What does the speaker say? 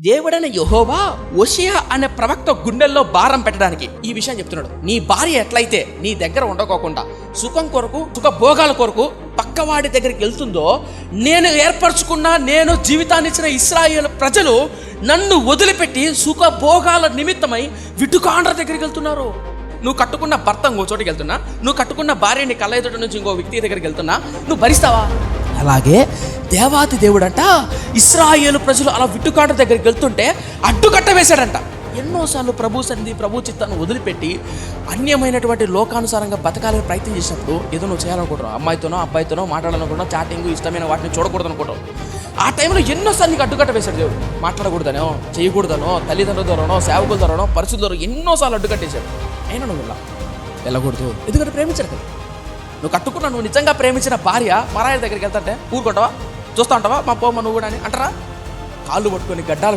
దేవుడైన యెహోవా హోషేయ అనే ప్రవక్త గుండెల్లో భారం పెట్టడానికి ఈ విషయం చెప్తున్నాడు. నీ భార్య ఎట్లయితే నీ దగ్గర ఉండకోకుండా సుఖం కొరకు సుఖ భోగాల కొరకు పక్కవాడి దగ్గరికి వెళ్తుందో, నేను ఏర్పరచుకున్న నేను జీవితాన్ని ఇచ్చిన ఇశ్రాయేలు ప్రజలు నన్ను వదిలిపెట్టి సుఖ భోగాల నిమిత్తమై విటుకాండ్ర దగ్గరికి వెళ్తున్నారు. నువ్వు కట్టుకున్న భర్త ఇంకో చోటికి వెళ్తున్నా, నువ్వు కట్టుకున్న భార్య నీ కళ్ళ ఎదుట నుంచి ఇంకో వ్యక్తి దగ్గరికి వెళ్తున్నా, నువ్వు భరిస్తావా? అలాగే దేవాతి దేవుడంట ఇశ్రాయేలు ప్రజలు అలా విట్టుకాండ్ర దగ్గరికి వెళ్తుంటే అడ్డుకట్ట వేశాడంట. ఎన్నోసార్లు ప్రభు సన్నిధి ప్రభు చిత్తాన్ని వదిలిపెట్టి అన్యమైనటువంటి లోకానుసారంగా బతకాలని ప్రయత్నం చేసినప్పుడు ఏదో నువ్వు చేయాలనుకుంటావు, అమ్మాయితోనో అబ్బాయితోనో మాట్లాడాలనుకుంటున్నావు, చాటింగ్ ఇష్టమైన వాటిని చూడకూడదు అనుకుంటావు. ఆ టైంలో ఎన్నోసార్లు నీకు అడ్డుకట్ట వేశాడు దేవుడు. మాట్లాడకూడదనో, చేయకూడదనో, తల్లిదండ్రుల ద్వారానో, సేవకుల ద్వారానో, పరిస్థితుల ద్వారా ఎన్నోసార్లు అడ్డుకట్టేశాడు. అయినా నువ్వు వెళ్ళకూడదు, ఎందుకంటే ప్రేమించాడు కదా. నువ్వు కట్టుకున్నా, నువ్వు నిజంగా ప్రేమించిన భార్య పరాయి దగ్గరికి వెళ్తాంటే ఊరుకుంటావా? చూస్తూ ఉంటావా? మా పోమ్మ నువ్వు కూడా అని అంటారా? కాళ్ళు పట్టుకొని గడ్డాలు